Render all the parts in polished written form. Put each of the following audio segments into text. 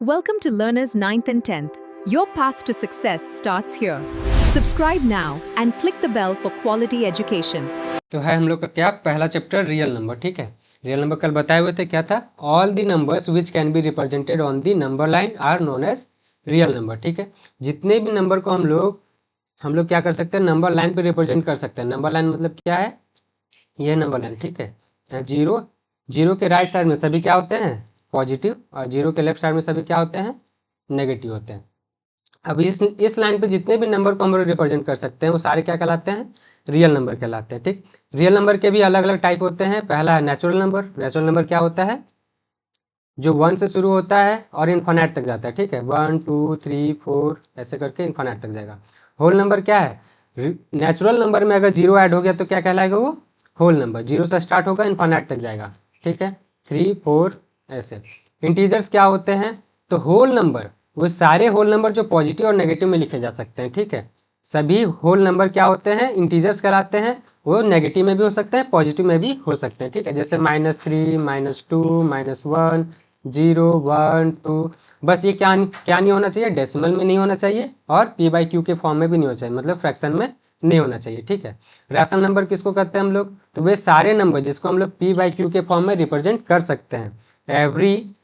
Welcome to Learners 9th and 10th. Your path to success starts here. Subscribe now and click the bell for quality education. तो है हम लोग का क्या पहला चैप्टर रियल नंबर। ठीक है, रियल नंबर कल बताए हुए थे क्या था, all the numbers which can be represented on the number line are known as real number. ठीक है, जितने भी नंबर को हम लोग क्या कर सकते हैं, नंबर लाइन पे रिप्रेजेंट कर सकते हैं। नंबर लाइन मतलब क्या है, ये नंबर लाइन। ठीक है, जीरो के राइट साइड में सभी क्या होते हैं, पॉजिटिव, और जीरो के लेफ्ट साइड में सभी क्या होते हैं, नेगेटिव होते हैं। अब इस लाइन पे जितने भी नंबर को हम लोग रिप्रेजेंट कर सकते हैं वो सारे क्या कहलाते हैं, रियल नंबर कहलाते हैं। ठीक, रियल नंबर के भी अलग अलग टाइप होते हैं। पहला है नेचुरल नंबर। नेचुरल नंबर क्या होता है, जो 1 से शुरू होता है और इन्फानाइट तक जाता है। ठीक है, 1 2 3 4 ऐसे करके इन्फानाइट तक जाएगा। होल नंबर क्या है, नेचुरल नंबर में अगर जीरो ऐड हो गया तो क्या कहलाएगा, वो होल नंबर। जीरो से स्टार्ट होगा, इन्फानाइट तक जाएगा। ठीक है, 3 4 ऐसे। इंटीजर्स क्या होते हैं, तो होल नंबर, वो सारे होल नंबर जो पॉजिटिव और नेगेटिव में लिखे जा सकते हैं। ठीक है, सभी होल नंबर क्या होते हैं, इंटीजर्स कहलाते हैं। वो नेगेटिव में भी हो सकते हैं, पॉजिटिव में भी हो सकते हैं। ठीक है, जैसे -3 -2 -1 0 1 2। बस ये क्या क्या नहीं होना चाहिए, डेसिमल में नहीं होना चाहिए और p/q के फॉर्म में भी नहीं होना चाहिए, मतलब फ्रैक्शन में नहीं होना चाहिए। ठीक है, रैशनल नंबर किसको कहते हैं हम लोग, तो वे सारे नंबर जिसको हम लोग p/q के फॉर्म में रिप्रेजेंट कर सकते हैं। Every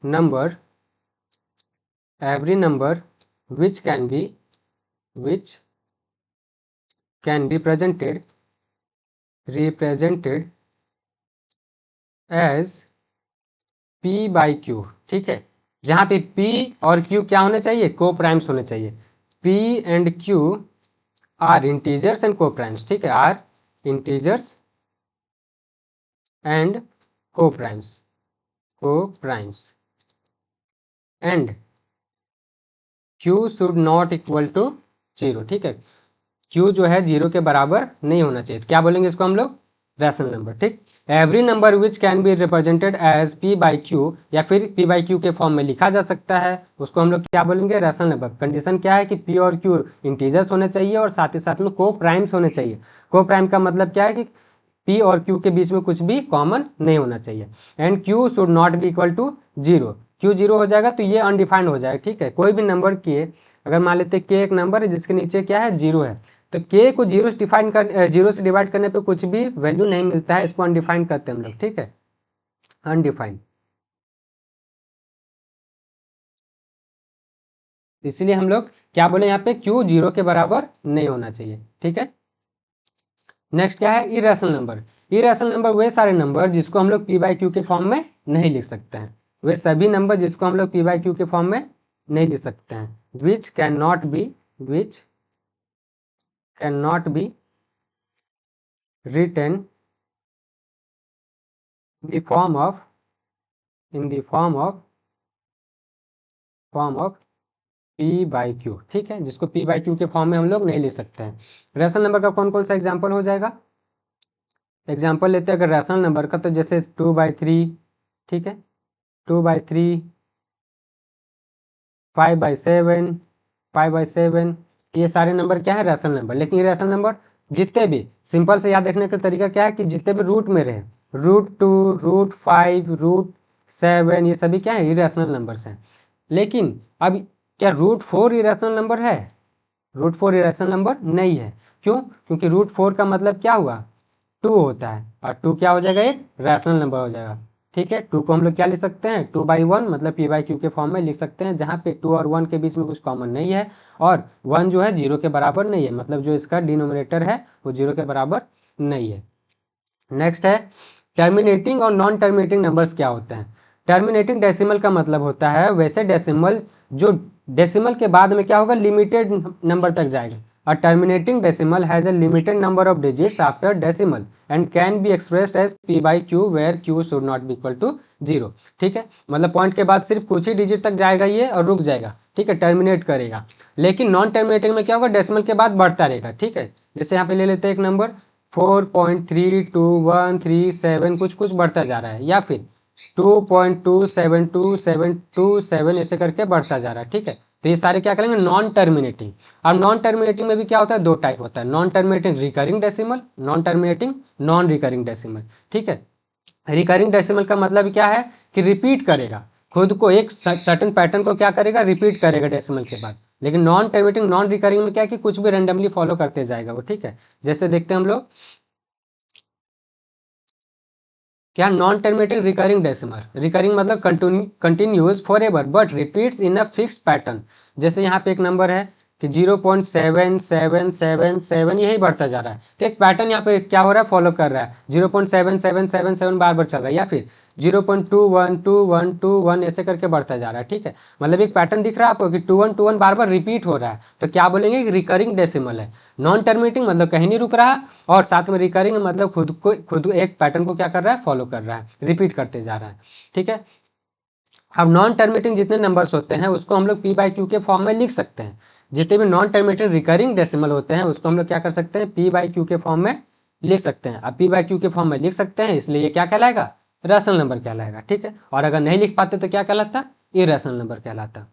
number which can be represented as p/q। ठीक है, जहां पे p और q क्या होने चाहिए, को प्राइम्स होने चाहिए। p and q are integers and co primes. ठीक है, are integers and co primes and q should not equal to 0। ठीक है, q जो है 0 के बराबर नहीं होना चाहिए। क्या बोलेंगे इसको हम लोग, रैशनल नंबर। ठीक, every number which can be represented as p/q, या फिर p/q के फॉर्म में लिखा जा सकता है, उसको हम लोग क्या बोलेंगे, रैशनल नंबर। कंडीशन क्या है कि p और q इंटीजर्स होने चाहिए और साथ ही साथ में को प्राइम्स होने चाहिए। को प्राइम का मतलब क्या है कि p और q के बीच में कुछ भी कॉमन नहीं होना चाहिए। And q should not be equal to 0। q 0 हो जाएगा तो ये अनडिफाइंड हो जाएगा। ठीक है, कोई भी नंबर के, अगर मान लेते हैं k एक नंबर है जिसके नीचे क्या है, 0 है, तो k को 0 से डिवाइड करने पे कुछ भी वैल्यू नहीं मिलता है, इसको अनडिफाइंड करते हैं हम लोग। ठीक है, अनडिफाइंड। इसलिए हम लोग क्या बोले यहाँ पे, q 0 के बराबर नहीं होना चाहिए। ठीक है, नेक्स्ट क्या है, इरेशनल नंबर। इरेशनल नंबर वे सारे नंबर जिसको हम लोग p/q के फॉर्म में नहीं लिख सकते हैं। वे सभी नंबर जिसको हम लोग p/q के फॉर्म में नहीं लिख सकते हैं। Which can not B written in the form of p/q। ठीक है, जिसको p/q के फॉर्म में हम लोग नहीं लिख सकते हैं। रैशनल नंबर का कौन कौन सा एग्जांपल हो जाएगा, एग्जांपल लेते हैं अगर रैशनल नंबर का, तो जैसे 2/3। ठीक है, 2/3, 5/7, 5/7, ये सारे नंबर क्या है, रैशनल नंबर। लेकिन ये रैशनल नंबर जितने भी, सिंपल से याद रखने का तरीका क्या है कि जितने भी रूट में रहे, √2, √5, √7, ये सभी क्या है, इरेशनल नंबर्स हैं। लेकिन अब क्या √4 इरेशनल नंबर है, √4 इरेशनल नंबर नहीं है। क्यों, क्योंकि √4 का मतलब क्या हुआ, 2 होता है, और 2 क्या हो जाएगा, एक रैशनल नंबर हो जाएगा। ठीक है, 2 को हम लोग क्या लिख सकते हैं, 2/1 मतलब p/q के फॉर्म में लिख सकते हैं, जहाँ पे 2 और 1 के बीच में कुछ कॉमन नहीं है, और 1 जो है 0 के बराबर नहीं है, मतलब जो इसका डिनोमिनेटर है वो 0 के बराबर नहीं है। नेक्स्ट है टर्मिनेटिंग और नॉन टर्मिनेटिंग नंबर्स क्या होते हैं। टर्मिनेटिंग डेसिमल का मतलब होता है वैसे डेसिमल जो डेसिमल के बाद में क्या होगा, लिमिटेड नंबर तक जाएगा। A terminating decimal has a limited number of digits after decimal and can be expressed as p/q where q should not be equal to 0। ठीक है, मतलब पॉइंट के बाद सिर्फ कुछ ही डिजिट तक जाएगा ये और रुक जाएगा। ठीक है, टर्मिनेट करेगा। लेकिन नॉन टर्मिनेटिंग में क्या होगा, डेसिमल के बाद बढ़ता रहेगा। ठीक है, जैसे यहाँ पे ले लेते हैं एक नंबर 4.32137, कुछ कुछ बढ़ता जा रहा है, या फिर 2.2727227 ऐसे करके बढ़ता जा रहा है। ठीक है, तो ये सारे क्या करेंगे, नॉन टर्मिनेटिंग। अब नॉन टर्मिनेटिंग में भी क्या होता है, दो टाइप होता है, non terminating recurring decimal, non terminating non recurring decimal. ठीक है, रिकरिंग डेसिमल का मतलब क्या है कि रिपीट करेगा, खुद को एक सर्टेन पैटर्न को क्या करेगा, रिपीट करेगा डेसिमल के बाद। लेकिन नॉन टर्मिनेटिंग नॉन रिकरिंग में क्या है कि कुछ भी रेंडमली फॉलो करते जाएगा वो, ठीक है। जैसे देखते हैं हम लोग क्या, non terminating recurring decimal. Recurring मतलब continues forever but repeats in a fixed pattern. जैसे यहाँ पे एक नंबर है कि 0.7777 यही बढ़ता जा रहा है, तो एक पैटर्न यहाँ पे क्या हो रहा है, फॉलो कर रहा है। 0.7777 बार बार चल रहा है, या फिर 0.212121 ऐसे करके बढ़ता जा रहा है, ठीक है। मतलब एक पैटर्न दिख रहा है आपको कि 2121 बार बार रिपीट हो रहा है, तो क्या बोलेंगे, रिकरिंग डेसिमल है। नॉन टर्मिनेटिंग मतलब कहीं नहीं रुक रहा, और साथ में रिकरिंग मतलब खुद एक पैटर्न को क्या कर रहा है, फॉलो कर रहा है, रिपीट करते जा रहा है, ठीक है। अब नॉन टर्मिनेटिंग जितने नंबर्स होते हैं उसको हम लोग पी बाई क्यू के फॉर्म में लिख सकते हैं। जितने भी नॉन टर्मिनेटिंग रिकरिंग डेसिमल होते हैं उसको हम लोग क्या कर सकते हैं, पी बाई क्यू के फॉर्म में लिख सकते हैं। अब पी बाई क्यू के फॉर्म में लिख सकते हैं, इसलिए ये क्या कहलाएगा, रैशनल नंबर कहलाएगा, ठीक है। और अगर नहीं लिख पाते तो क्या कहलाता, इरेशनल नंबर कहलाता।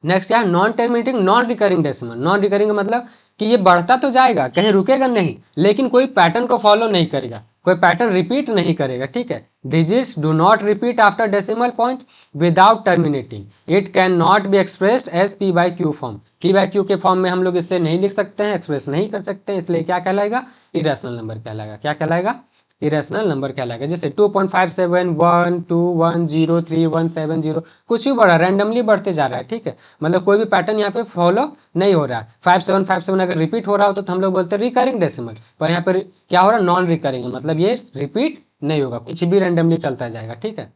नेक्स्ट क्या, non terminating non recurring decimal. Non recurring का मतलब कि ये बढ़ता तो जाएगा, कहीं रुकेगा नहीं, लेकिन कोई पैटर्न को फॉलो नहीं करेगा, कोई पैटर्न रिपीट नहीं करेगा, ठीक है। Digits do not repeat after decimal point without terminating. It can not be expressed as p by q form. P by q के फॉर्म में हम लोग इसे नहीं लिख सकते हैं, एक्सप्रेस नहीं कर सकते हैं, इसलिए क्या कहलाएगा, इरेशनल नंबर कहलाएगा। क्या कहलाएगा, इरेशनल नंबर कहलाएगा। जैसे 2.57 1 2 1 0 3 1 7 0 कुछ भी बढ़ा, रैंडमली बढ़ते जा रहा है, ठीक है। मतलब कोई भी पैटर्न यहाँ पे फॉलो नहीं हो रहा है। 5757 अगर रिपीट हो रहा हो तो हम लोग बोलते हैं रिकरिंग डेसिमल, पर यहाँ पर क्या हो रहा है, नॉन रिकरिंग, मतलब ये रिपीट नहीं होगा, कुछ भी रैंडमली चलता जाएगा, ठीक है।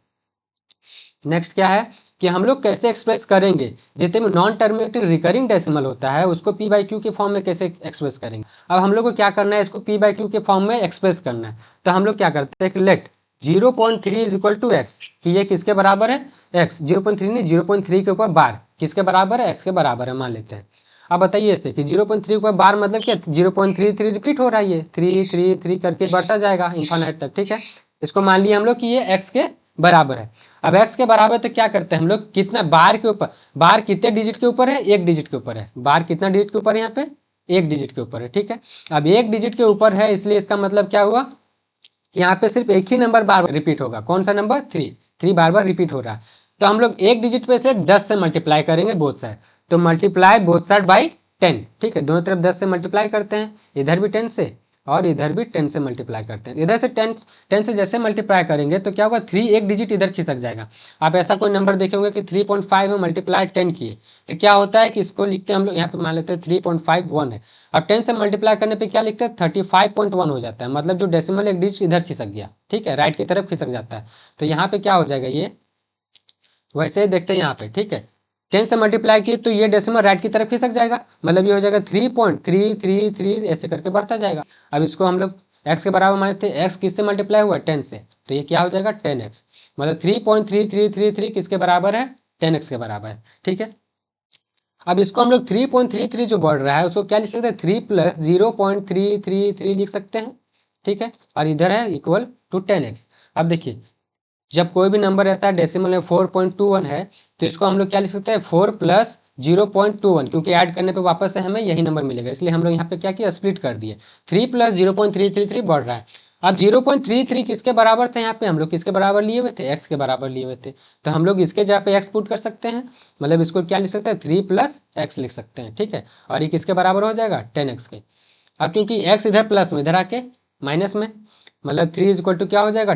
नेक्स्ट क्या है कि हम लोग कैसे एक्सप्रेस करेंगे, जितने में नॉन टर्मिनेटिंग रिकरिंग डेसिमल होता है उसको पी बाई क्यू के फॉर्म में कैसे एक्सप्रेस करेंगे। अब हम लोग को क्या करना है, इसको पी बाई क्यू के फॉर्म में एक्सप्रेस करना है। तो हम लोग क्या करते हैं कि let 0.3 is equal to x, कि ये किसके बराबर है, एक्स। 0.3 नहीं, 0.3 के ऊपर बार किसके बराबर है, एक्स के बराबर है मान लेते हैं। अब बताइए ऐसे कि 0.3 के ऊपर बार मतलब क्या, 0.33 रिपीट हो रहा है, ये 3 करके बढ़ता जाएगा इन्फानाइट तक, ठीक है। इसको मान लिया हम लोग कि ये एक्स के बराबर है। अब x के बराबर तो क्या करते हैं हम लोग, कितना बार के ऊपर, बार कितने डिजिट के ऊपर है, एक डिजिट के ऊपर है। बार कितना डिजिट के ऊपर है यहाँ पे, एक डिजिट के ऊपर है, ठीक है। अब एक डिजिट के ऊपर है, इसलिए इसका मतलब क्या हुआ, यहाँ पे सिर्फ एक ही नंबर बार रिपीट होगा। कौन सा नंबर, 3 बार बार रिपीट हो रहा है। तो हम लोग एक डिजिट पे इसलिए 10 से मल्टीप्लाई करेंगे बोथ साइड। तो मल्टीप्लाई बोथ साइड बाई 10, ठीक है। दोनों तरफ 10 से मल्टीप्लाई करते हैं, इधर भी 10 से और इधर भी 10 से मल्टीप्लाई करते हैं। इधर से 10 से जैसे मल्टीप्लाई करेंगे तो क्या होगा, 3 एक डिजिट इधर खिसक जाएगा। आप ऐसा कोई नंबर देखेंगे कि 3.5 में मल्टीप्लाई 10 किए, तो क्या होता है कि इसको लिखते हैं हम लोग, यहाँ पे मान लेते हैं 3.51 है। अब 10 से मल्टीप्लाई करने पे क्या लिखते हैं, 35.1 हो जाता है। मतलब जो डेसिमल एक डिजिट इधर खिसक गया, ठीक है, राइट की तरफ खिसक जाता है। तो यहाँ पे क्या हो जाएगा, ये वैसे ही देखते हैं यहाँ पे, ठीक है। 10 से मल्टीप्लाई किए तो ये डेसिमल राइट की तरफ खिसक जाएगा, मतलब ये हो जाएगा 3.333 ऐसे करके बढ़ता जाएगा। अब इसको हम लोग x के बराबर मानते हैं, x किससे मल्टीप्लाई हुआ, 10 से, तो ये क्या हो जाएगा 10x। मतलब 3.3333 किसके बराबर है, 10x के बराबर है, ठीक है। अब इसको हम लोग 3.33 जो बढ़ रहा है उसको क्या लिख सकते हैं, 3 प्लस 0.333 लिख सकते हैं, ठीक है। और इधर है इक्वल टू 10x। अब देखिए जब कोई भी नंबर रहता है डेसिमल में 4.21 है, तो इसको हम लोग क्या लिख सकते हैं, 4 प्लस 0.21, क्योंकि ऐड करने पे वापस से हमें यही नंबर मिलेगा, इसलिए हम लोग यहाँ पे क्या किया, स्प्लिट कर दिए। 3 प्लस 0.333 बढ़ रहा है। अब 0.33 किसके बराबर थे, यहाँ पे हम लोग किसके बराबर लिए हुए थे, एक्स के बराबर लिए हुए थे। तो हम लोग इसके जगह पे एक्स पुट कर सकते हैं, मतलब इसको क्या लिख सकते हैं, 3 प्लस एक्स लिख सकते हैं, ठीक है। और ये किसके बराबर हो जाएगा, 10x के। अब क्योंकि एक्स इधर प्लस में, इधर आके माइनस में, मतलब 3 इज इक्वल टू क्या हो जाएगा,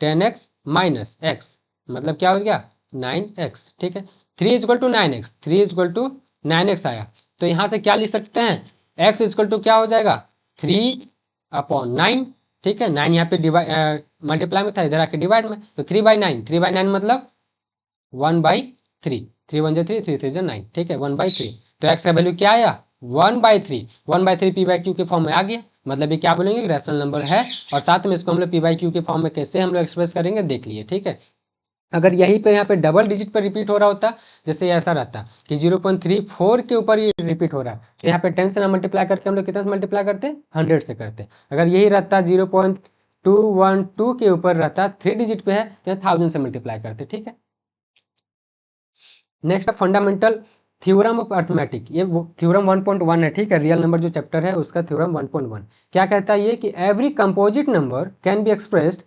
10x माइनस एक्स, मतलब क्या हो गया 9x, ठीक है। 3 is equal to 9x, 3 is equal to 9x आया। तो यहाँ से क्या लिख सकते हैं, x इज इक्वल टू क्या हो जाएगा 3/9, ठीक है। 9 यहाँ पे डिवाइड मल्टीप्लाई में था, इधर आके डिवाइड में, तो 3/9, 3/9 मतलब 1/3, 3 1 जा 3, 3 3 जा 9, ठीक है, 1/3। तो x का वैल्यू क्या आया, 1/3, 1/3 पी बाई क्यू के फॉर्म में आ गया। मतलब ये क्या बोलेंगे, रैशनल नंबर है। और साथ में इसको हम लोग पी बाई क्यू के फॉर्म में कैसे हम लोग एक्सप्रेस करेंगे देख लिए, ठीक है। अगर यहीं पे यहाँ पे डबल डिजिट पर रिपीट हो रहा होता, जैसे ऐसा रहता कि 0.34 के ऊपर ये रिपीट हो रहा है, तो यहाँ पे 10 से ना मल्टीप्लाई करके हम लोग कितना से मल्टीप्लाई करते, 100 से करते। अगर यही रहता 0.212 के ऊपर रहता, 3 डिजिट पे है, तो 1000 से मल्टीप्लाई करते, ठीक है। Next fundamental theorem of arithmetic, ये थ्योरम 1.1 है, ठीक है। रियल नंबर जो चैप्टर है उसका थ्योरम 1.1 क्या कहता है, ये कि every composite number can be expressed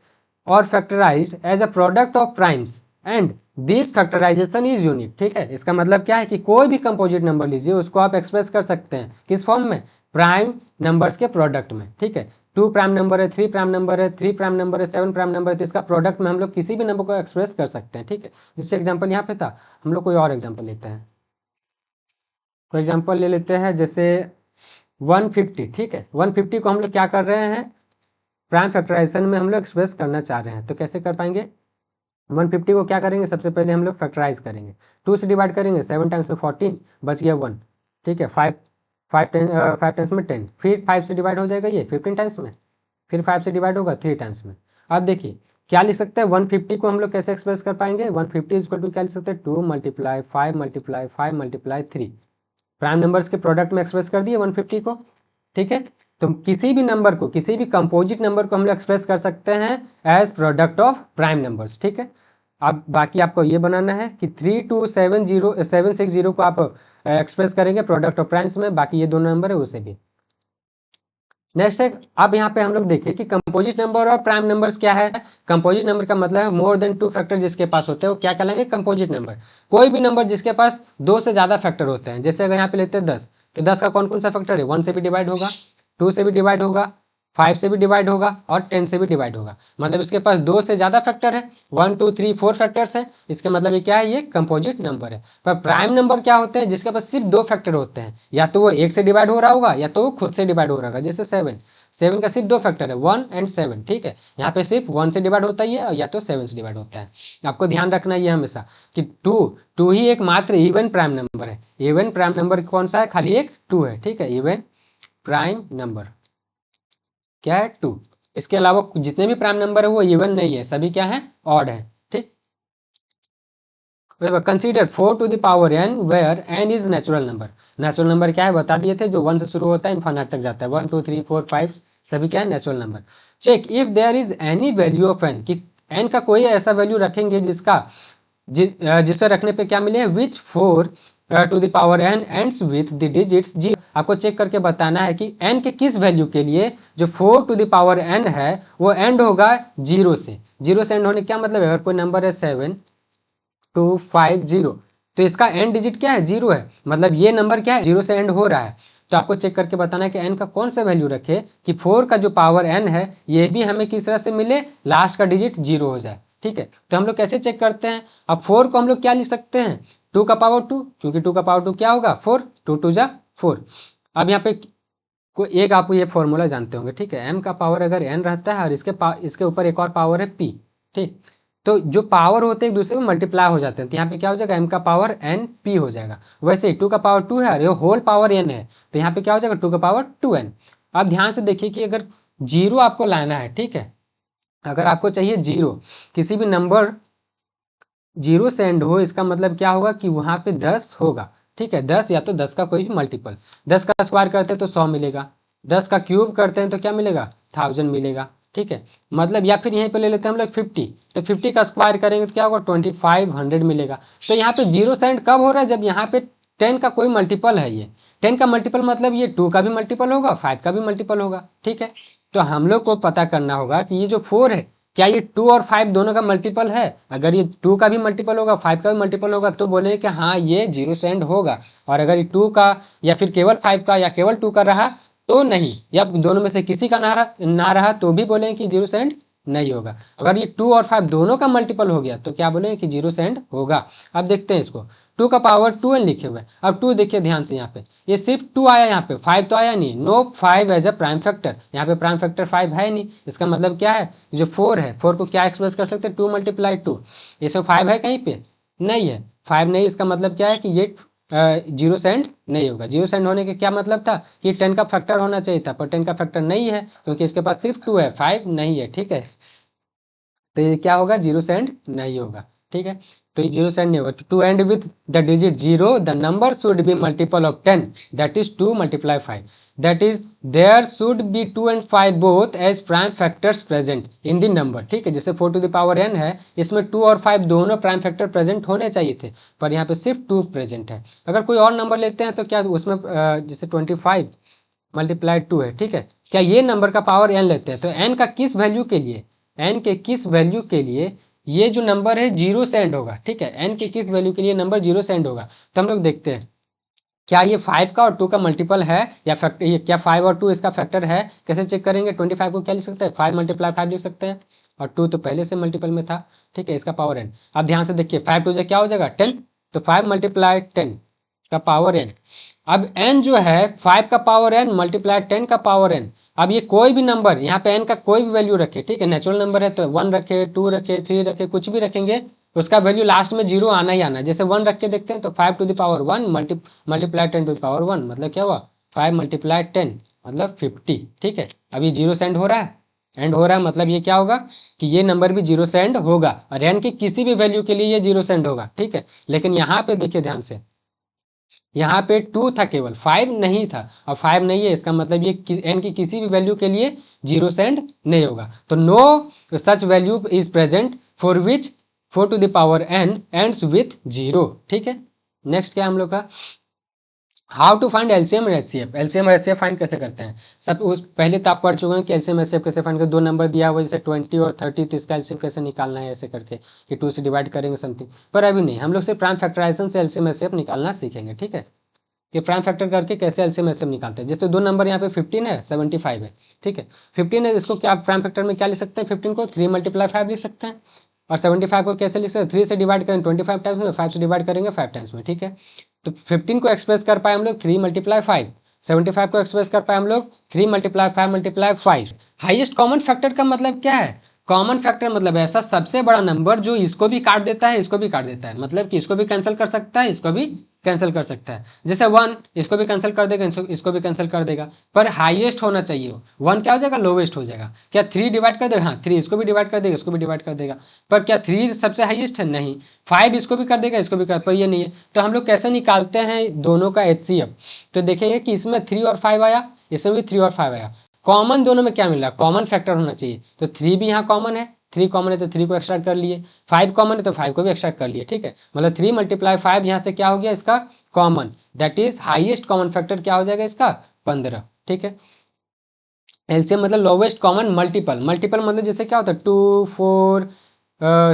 और factorized as a product of primes and this factorisation is unique. ठीक है, इसका मतलब क्या है कि कोई भी कंपोजिट नंबर लीजिए उसको आप एक्सप्रेस कर सकते हैं किस फॉर्म में, प्राइम नंबर्स के प्रोडक्ट में। ठीक है, 2 प्राइम नंबर है, 3 प्राइम नंबर है, 3 प्राइम नंबर है, 7 प्राइम नंबर है, तो इसका प्रोडक्ट में हम लोग किसी भी नंबर को एक्सप्रेस कर सकते हैं। ठीक है, जिससे एग्जाम्पल यहाँ पे था, हम लोग कोई और एग्जाम्पल लेते हैं। कोई एग्जाम्पल ले लेते हैं जैसे 150। ठीक है, 150 को हम लोग क्या कर रहे हैं, प्राइम फैक्टराइजेशन में हम लोग एक्सप्रेस करना चाह रहे हैं, तो कैसे कर पाएंगे। 150 को क्या करेंगे, सबसे पहले हम लोग फैक्टराइज करेंगे, 2 से डिवाइड करेंगे, 7 टाइम्स में 14 बच गया 1। ठीक है, 5 टाइम्स में 10, फिर 5 से डिवाइड हो जाएगा ये 15 टाइम्स में, फिर 5 से डिवाइड होगा 3 टाइम्स में। अब देखिए क्या लिख सकते हैं, 150 को हम लोग कैसे एक्सप्रेस कर पाएंगे, 150 इक्वल टू क्या लिख सकते हैं, 2 multiply 5 multiply 5 multiply 3, prime numbers के प्रोडक्ट में एक्सप्रेस कर दिए 150 को। ठीक है, तो किसी भी नंबर को, किसी भी कंपोजिट नंबर को हम लोग एक्सप्रेस कर सकते हैं as product of prime numbers. ठीक है, अब बाकी आपको ये बनाना है कि 3270 को आप एक्सप्रेस करेंगे प्रोडक्ट ऑफ प्राइम्स में, बाकी ये दोनों नंबर है उसे भी। नेक्स्ट है, अब यहाँ पे हम लोग देखिए कि कंपोजिट नंबर और प्राइम नंबर्स क्या है। कंपोजिट नंबर का मतलब है मोर देन 2 फैक्टर जिसके पास होते हैं वो क्या कहलाएंगे, कंपोजिट नंबर। कोई भी नंबर जिसके पास 2 से ज़्यादा फैक्टर होते हैं, जैसे अगर यहाँ पे लेते हैं 10, तो 10 का कौन कौन सा फैक्टर है, 1 से भी डिवाइड होगा, 2 से भी डिवाइड होगा, 5 से भी डिवाइड होगा और 10 से भी डिवाइड होगा। मतलब इसके पास 2 से ज़्यादा फैक्टर है, 1 2 3 4 फैक्टर्स है, इसका मतलब ये क्या है, ये कंपोजिट नंबर है। पर प्राइम नंबर क्या होते हैं, जिसके पास सिर्फ 2 फैक्टर होते हैं, या तो वो 1 से डिवाइड हो रहा होगा या तो वो खुद से डिवाइड हो रहा होगा। जैसे 7 का सिर्फ 2 फैक्टर है, 1 एंड 7। ठीक है, यहाँ पे सिर्फ 1 से डिवाइड होता ही है या तो 7 से डिवाइड होता है। आपको ध्यान रखना ये हमेशा कि 2 ही एकमात्र इवन प्राइम नंबर है। इवन प्राइम नंबर कौन सा है, खाली एक 2 है। ठीक है, इवन प्राइम नंबर क्या है, 2। इसके अलावा जितने भी प्राइम नंबर है वो इवन नहीं है, सभी क्या है, ऑड है। ठीक, consider 4 to the power n where n is natural number. Natural number क्या है बता दिए थे, जो 1 से शुरू होता है इनफाइनाइट तक जाता है, 1 2 3 4 5 सभी क्या है, natural number. Check if there is any value of n, कि n का कोई ऐसा वैल्यू रखेंगे जिससे रखने पे क्या मिले, which 4 to the power n ends with the digits 0। आपको चेक करके बताना है कि n के किस वैल्यू के लिए जो 4 टू द पावर n है वो एंड होगा 0 से। 0 से एंड होने क्या मतलब है, अगर कोई नंबर है 7250, तो इसका एंड डिजिट क्या है, 0 है, मतलब ये नंबर क्या है, 0 से एंड हो रहा है। तो आपको चेक करके बताना है कि n का कौन सा वैल्यू रखे कि 4 का जो पावर n है ये भी हमें किस तरह से मिले, लास्ट का डिजिट 0 हो जाए। ठीक है, तो हम लोग कैसे चेक करते हैं, अब 4 को हम लोग क्या लिख सकते हैं, 2 का पावर 2, क्योंकि 2 का पावर 2 क्या होगा, 4, 2 2 जा 4। अब यहाँ पे एक आप ये फॉर्मूला जानते होंगे। ठीक है, m का पावर अगर n रहता है और इसके ऊपर एक और पावर है p। ठीक, तो जो पावर होते हैं एक दूसरे में मल्टीप्लाई हो जाते हैं, तो यहाँ पे क्या हो जाएगा, m का पावर n p हो जाएगा। वैसे 2 का पावर 2 है और ये होल पावर n है, तो यहाँ पे क्या हो जाएगा, 2 का पावर 2n। अब ध्यान से देखिए कि अगर 0 आपको लाना है, ठीक है, अगर आपको चाहिए 0, किसी भी नंबर 0 से एंड हो, इसका मतलब क्या होगा कि वहाँ पे 10 होगा। ठीक है, 10 या तो 10 का कोई भी मल्टीपल, 10 का स्क्वायर करते हैं तो 100 मिलेगा, 10 का क्यूब करते हैं तो क्या मिलेगा, 1000 मिलेगा। ठीक है, मतलब या फिर यहीं पे ले लेते हैं हम लोग 50, तो 50 का स्क्वायर करेंगे तो क्या होगा, 2500 मिलेगा। तो यहाँ पे 0 से एंड कब हो रहा है, जब यहाँ पे 10 का कोई मल्टीपल है, ये 10 का मल्टीपल मतलब ये 2 का भी मल्टीपल होगा, 5 का भी मल्टीपल होगा। ठीक है, तो हम लोग को पता करना होगा कि ये जो 4 है क्या ये 2 और 5 दोनों का मल्टीपल है। अगर ये 2 का भी मल्टीपल होगा, 5 का भी मल्टीपल होगा, तो बोले कि हाँ ये 0 से एंड होगा। और अगर ये 2 का या फिर केवल 5 का या केवल 2 का रहा तो नहीं, या दोनों में से किसी का ना रहा तो भी बोले कि 0 से एंड नहीं होगा। अगर ये 2 और 5 दोनों का मल्टीपल हो गया तो क्या बोले कि 0 से एंड होगा। अब देखते हैं इसको, 2 का पावर 2n लिखे हुए। अब 2 देखिए ध्यान से, यहाँ पे ये सिर्फ 2 आया, यहाँ पे 5 तो आया नहीं, no 5 as a prime factor, यहाँ पे प्राइम फैक्टर 5 है नहीं। इसका मतलब क्या है, जो 4 है, 4 को क्या एक्सप्रेस कर सकते हैं, 2 मल्टीप्लाई 2। इसमें 5 है कहीं पे, नहीं है, 5 नहीं। इसका मतलब क्या है कि ये 0 से एंड नहीं होगा। 0 से एंड होने के क्या मतलब था कि 10 का फैक्टर होना चाहिए था, पर 10 का फैक्टर नहीं है क्योंकि इसके पास सिर्फ 2 है, 5 नहीं है। ठीक है, तो ये क्या होगा, 0 से एंड नहीं होगा। ठीक है, तो ये 0 से एंड नहीं होगा। To end with the digit 0 the number should be multiple of 10, that is 2 multiply 5, that is there should be 2 and 5 both as prime factors present in the number. ठीक है, जैसे 4 टू द पावर n है, इसमें 2 और 5 दोनों prime factor present होने चाहिए थे, पर यहाँ पे सिर्फ 2 प्रेजेंट है। अगर कोई और नंबर लेते हैं तो क्या उसमें जैसे 25 मल्टीप्लाई 2 है, ठीक है, क्या ये नंबर का पावर n लेते हैं तो n का किस वैल्यू के लिए, n के किस वैल्यू के लिए ये जो नंबर है जीरो से एंड होगा, ठीक है, n के किस वैल्यू के लिए नंबर जीरो से एंड होगा। तो हम लोग देखते हैं क्या ये 5 का और 2 का मल्टीपल है या फैक्टर, ये क्या 5 और 2 इसका फैक्टर है। कैसे चेक करेंगे, 25 को क्या लिख सकते हैं, 5 मल्टीप्लाई 5 लिख सकते हैं, और 2 तो पहले से मल्टीपल में था, ठीक है, इसका पावर n। अब ध्यान से देखिए 5 टू से क्या हो जाएगा 10, तो 5 मल्टीप्लाई 10 का पावर n। अब n जो है 5 का पावर n मल्टीप्लाई 10 का पावर n। अब ये कोई भी नंबर यहाँ पे n का कोई भी वैल्यू रखे, ठीक है, नेचुरल नंबर है तो 1 रखे, 2 रखे, 3 रखे, कुछ भी रखेंगे उसका वैल्यू लास्ट में जीरो आना ही आना है। जैसे 1 रख के देखते हैं तो 5 to the power 1 multiply 10 to the power 1 मतलब क्या हुआ 5 मल्टीप्लाई 10 मतलब 50, ठीक है। अब ये जीरो से एंड हो रहा है, एंड हो रहा है मतलब ये क्या होगा कि ये नंबर भी जीरो से एंड होगा, और n की किसी भी वैल्यू के लिए ये जीरो से एंड होगा, ठीक है। लेकिन यहाँ पे देखिए ध्यान से, यहाँ पे 2 था केवल, 5 नहीं था, और 5 नहीं है इसका मतलब ये n की किसी भी वैल्यू के लिए जीरो से एंड नहीं होगा। तो no such value is present for which 4 to the power n ends with zero, ठीक है। नेक्स्ट क्या हम लोग का, हाउ टू फाइंड एलसीएम और एचसीएफ। एलसीएम और एचसीएफ फाइंड कैसे करते हैं, सब उस पहले तो आप पढ़ चुके हैं कि एलसीएम एचसीएफ कैसे फाइंड करते हैं। दो नंबर दिया हुआ जैसे 20 और 30, तो इसका एलसीएम कैसे निकालना है ऐसे करके कि 2 से डिवाइड करेंगे समथिंग, पर अभी नहीं, हम लोग सिर्फ प्राइम फैक्टराइजेशन से एलसीएम एचसीएफ निकालना सीखेंगे, ठीक है। कि प्राइम फैक्टर करके कैसे एलसीएम एचसीएफ निकालते हैं। जैसे दो नंबर यहाँ पे 15 है 75 है, ठीक है, 15 है इसको क्या प्राइम फैक्टर में क्या लिख सकते हैं, 15 को 3 मल्टीप्लाई 5 लिख सकते हैं, और 75 को कैसे लिख सकते हैं, 3 से डिवाइड करेंगे 25 टाइम्स में, 5 से डिवाइड करेंगे 5 टाइम्स में, ठीक है। तो 15 को एक्सप्रेस कर पाए हम लोग 3 मल्टीप्लाई 5, 75 को एक्सप्रेस कर पाए हम लोग 3 multiply 5 multiply 5। Highest common factor का मतलब क्या है, कॉमन फैक्टर मतलब ऐसा सबसे बड़ा नंबर जो इसको भी काट देता है इसको भी काट देता है, मतलब कि इसको भी कैंसिल कर सकता है इसको भी कैंसिल कर सकता है। जैसे 1 इसको भी कैंसिल कर देगा इसको भी कैंसिल कर देगा, पर हाईएस्ट होना चाहिए वो। 1 क्या हो जाएगा, लोवेस्ट हो जाएगा। क्या 3 डिवाइड कर देगा, हाँ 3 इसको भी डिवाइड कर देगा इसको भी डिवाइड कर देगा, पर क्या 3 सबसे हाईएस्ट है, नहीं। 5 इसको भी कर देगा इसको भी कर, पर ये नहीं है। तो हम लोग कैसे निकालते हैं दोनों का एचसीएफ, तो देखेंगे कि इसमें 3 और 5 आया, इसमें भी 3 और 5 आया, कॉमन दोनों में क्या मिल रहा है, कॉमन फैक्टर होना चाहिए। तो 3 भी यहाँ कॉमन है, 3 कॉमन है तो 3 को एक्सट्रैक्ट कर लिए, 5 कॉमन है तो 5 को भी एक्सट्रैक्ट कर लिए, ठीक है। मतलब 3 मल्टीप्लाई 5 यहाँ से क्या हो गया इसका common, that is highest common factor क्या हो जाएगा इसका 15, ठीक है। एलसीएम मतलब लोवेस्ट कॉमन मल्टीपल, मल्टीपल मतलब जैसे क्या होता है 2 4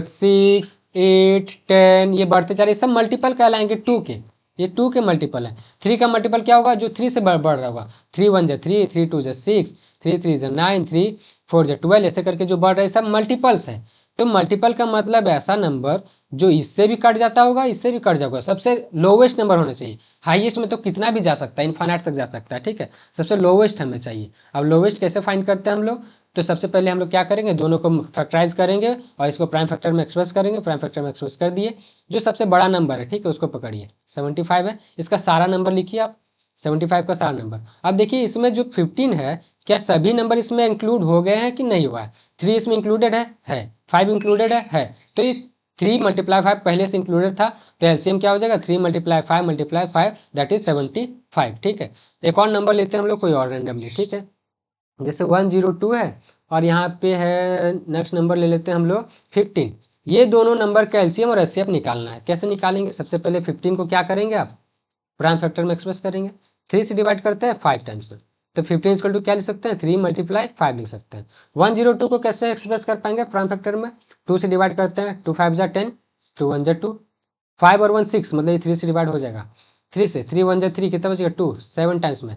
6 8 10 ये बढ़ते जा रहे सब मल्टीपल कहलाएंगे 2 के, ये 2 के मल्टीपल है। 3 का मल्टीपल क्या होगा, जो 3 से बढ़ रहा होगा, 3 1 जा 3, 3 2 जा 6, 3 3 जा 9, 3 4 जा 12, ऐसे करके जो बढ़ रहे सब मल्टीपल्स है। तो मल्टीपल का मतलब ऐसा नंबर जो इससे भी कट जाता होगा इससे भी कट जाएगा, सबसे लोवेस्ट नंबर होना चाहिए। हाईएस्ट में तो कितना भी जा सकता है, इनफाइनाइट तक जा सकता है, ठीक है, सबसे लोवेस्ट हमें चाहिए। अब लोवेस्ट कैसे फाइंड करते हैं हम लोग, तो सबसे पहले हम लोग क्या करेंगे, दोनों को फैक्टराइज करेंगे और इसको प्राइम फैक्टर में एक्सप्रेस करेंगे, प्राइम फैक्टर में एक्सप्रेस कर दिए, जो सबसे बड़ा नंबर है, ठीक है, उसको पकड़िए 75 है, इसका सारा नंबर लिखिए आप 75 का सारा नंबर। अब देखिए इसमें जो 15 है क्या सभी नंबर इसमें इंक्लूड हो गए हैं कि नहीं हुआ है, 3 इसमें इंक्लूडेड है, 5 इंक्लूडेड है, तो ये 3 मल्टीप्लाई 5 पहले से इंक्लूडेड था, तो एलसीएम क्या हो जाएगा 3 मल्टीप्लाई 5 मल्टीप्लाई 5 दैट इज 75, ठीक है। एक और नंबर लेते हैं हम लोग कोई और रैंडमली, ठीक है, जैसे 102 है, और यहाँ पे है नेक्स्ट नंबर ले लेते हैं हम लोग 15। ये दोनों नंबर का एलसीएम और एचसीएफ निकालना है, कैसे निकालेंगे, सबसे पहले 15 को क्या करेंगे आप प्राइम फैक्टर में एक्सप्रेस करेंगे, 3 से डिवाइड करते हैं 5 टाइम्स में, तो 15 इक्वल टू क्या लिख सकते हैं 3 मल्टीप्लाई 5 लिख सकते हैं। 102 को कैसे एक्सप्रेस कर पाएंगे प्राइम फैक्टर में, 2 से डिवाइड करते हैं, 2 5 जा 10, 2 1 जा 2, 5 और 1 6 मतलब ये 3 से डिवाइड हो जाएगा, 3 से 3 1 जा 3 कितना बचेगा 2, 7 टाइम्स में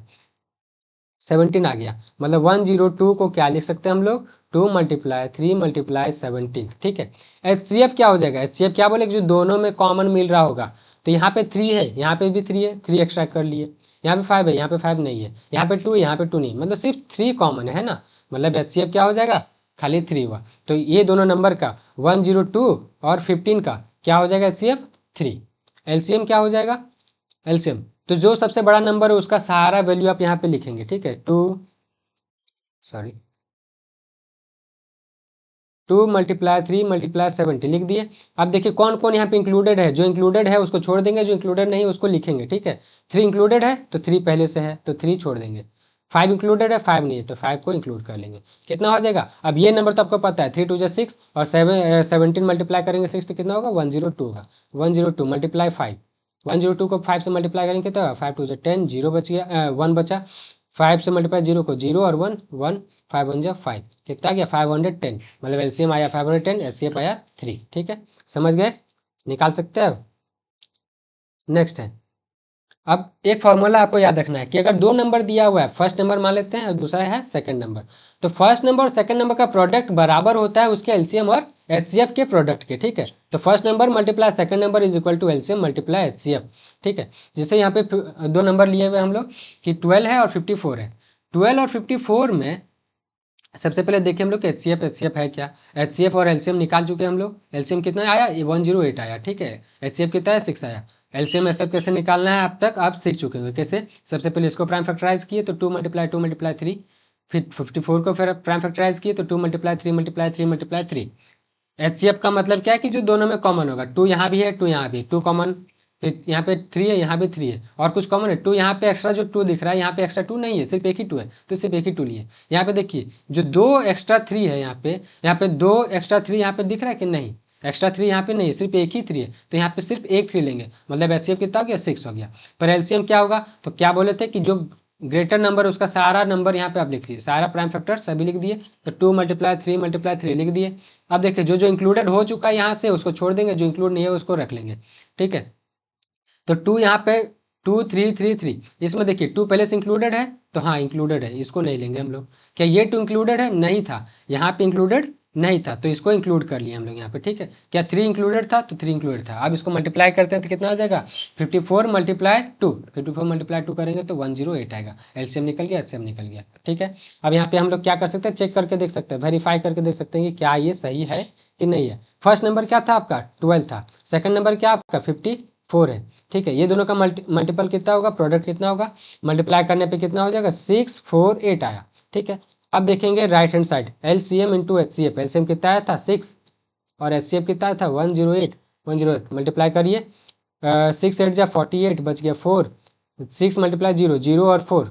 17 आ गया, मतलब 102 को क्या लिख सकते हैं हम लोग 2 मल्टीप्लाई 3 मल्टीप्लाई 17, ठीक है। एचसीएफ क्या हो जाएगा, एचसीएफ क्या बोले जो दोनों में कॉमन मिल रहा होगा, तो यहाँ पे 3 है यहाँ पे भी 3 है, 3 एक्स्ट्रा कर लिए, यहाँ पे 5 है यहाँ पे 5 नहीं है, यहाँ पे 2 यहाँ पे 2 नहीं, मतलब सिर्फ 3 कॉमन है ना, मतलब एचसीएफ क्या हो जाएगा खाली 3 हुआ। तो ये दोनों नंबर का 102 और 15 का क्या हो जाएगा एचसीएफ 3, एलसीएम क्या हो जाएगा एलसीएम, तो जो सबसे बड़ा नंबर है उसका सारा वैल्यू आप यहाँ पे लिखेंगे, ठीक है, 2 मल्टीप्लाई 3 मल्टीप्लाई 70 लिख दिए। अब देखिए कौन कौन यहाँ पे इंक्लूडेड है, जो इंक्लूडेड है उसको छोड़ देंगे, जो इंक्लूडेड नहीं है उसको लिखेंगे, ठीक है। 3 इंक्लूडेड है तो 3 पहले से है तो 3 छोड़ देंगे, 5 इंक्लूडेड है 5 नहीं है तो 5 को इंक्लूड कर लेंगे, कितना हो जाएगा। अब ये नंबर तो आपको पता है 3 2 जा 6 और 17 मल्टीप्लाई करेंगे 6 तो कितना होगा 102 होगा, 102 मल्टीप्लाई 5, 102 को 5 से मल्टीप्लाई करेंगे तो 5 2 जा 10, 0 बच गया 1 बचा, 5 से मल्टीप्लाई 0 को 0 और 1 1 5 1 जा 5, कितना आ गया 510, मतलब एलसीएम आया 510, एचसीएफ आया 3। ठीक है, समझ गए, निकाल सकते हैं। अब नेक्स्ट है, अब एक फॉर्मूला आपको याद रखना है कि अगर दो नंबर दिया हुआ है, फर्स्ट नंबर मान लेते हैं और दूसरा है सेकंड नंबर, तो फर्स्ट नंबर और सेकंड नंबर का प्रोडक्ट बराबर होता है उसके एलसीएम और एचसीएफ के प्रोडक्ट के। ठीक है, तो first number multiply second number is equal to LCM multiply HCF. ठीक है, जैसे यहाँ पे दो नंबर लिए हुए हम लोग कि 12 है और 54 है। 12 और 54 में सबसे पहले देखिए हम लोग एचसीएफ है क्या। एचसीएफ और एलसीएम निकाल चुके हैं हम लोग। एलसीएम कितना आया, 108 आया। ठीक है, एचसीएफ कितना है, 6 आया। एलसीएम एचसीएफ कैसे निकालना है अब तक आप सीख चुके हो। कैसे, सबसे पहले इसको प्राइम फैक्टराइज किए तो 2 मल्टीप्लाई 2 मल्टीप्लाई 3, फिर 54 को फिर प्राइम फैक्टराइज किए तो 2 मल्टीप्लाई 3 मल्टीप्लाई 3 मल्टीप्लाई 3। एचसीएफ का मतलब क्या है कि जो दोनों में कॉमन होगा, 2 यहाँ भी है 2 यहाँ भी, 2 कॉमन, फिर यहाँ पे 3 है यहाँ भी 3 है, और कुछ कॉमन है 2 यहाँ पे एक्स्ट्रा जो 2 दिख रहा है, यहाँ पे एक्स्ट्रा 2 नहीं है, सिर्फ एक ही 2 है, तो सिर्फ एक ही 2 लिए। यहाँ पे देखिए जो 2 एक्स्ट्रा 3 है यहाँ पे 2 एक्स्ट्रा 3 यहाँ पे दिख रहा है कि नहीं, एक्स्ट्रा 3 यहाँ पे नहीं है, सिर्फ एक ही 3 है, तो यहाँ पे सिर्फ एक 3 लेंगे, मतलब एचसीएफ कितना हो गया, 6 हो गया। पर एलसीएम क्या होगा, तो क्या बोले थे कि जो ग्रेटर नंबर उसका सारा नंबर यहाँ पे आप लिख लीजिए, सारा प्राइम फैक्टर सभी लिख दिए, तो 2 मल्टीप्लाई 3 मल्टीप्लाई 3 लिख दिए। अब देखिए जो जो इंक्लूडेड हो चुका है यहाँ से उसको छोड़ देंगे, जो इंक्लूड नहीं है उसको रख लेंगे। ठीक है, तो 2 यहाँ पे 2 3 3 3, इसमें देखिए 2 पहले से इंक्लूडेड है, तो हाँ इंक्लूडेड है, इसको नहीं लेंगे हम लोग। क्या ये 2 इंक्लूडेड है, नहीं था, यहाँ पे इंक्लूडेड नहीं था, तो इसको इंक्लूड कर लिया हम लोग यहाँ पे। ठीक है, क्या 3 इंक्लूडेड था, तो 3 इंक्लूडेड था। अब इसको मल्टीप्लाई करते हैं तो कितना आ जाएगा, 54 मल्टीप्लाई 2, 54 मल्टीप्लाई 2 करेंगे तो 108 आएगा। एलसीएम निकल गया, एचसीएम निकल गया। ठीक है, अब यहाँ पे हम लोग क्या कर सकते हैं, चेक करके देख सकते हैं, वेरीफाई करके देख सकते हैं कि क्या ये सही है कि नहीं है। फर्स्ट नंबर क्या था आपका, 12 था, सेकंड नंबर क्या आपका 54 है। ठीक है, ये दोनों का मल्टीपल कितना होगा, प्रोडक्ट कितना होगा, मल्टीप्लाई करने पे कितना हो जाएगा, 6 4 8 आया। ठीक है, अब देखेंगे right hand side, LCM into HCF, LCM कितना आया था 6 और एचसीएफ कितना आया था 108 मल्टीप्लाई करिए, 6 8 जा 48 बच गया 4, 6 मल्टीप्लाई 0 0 और 4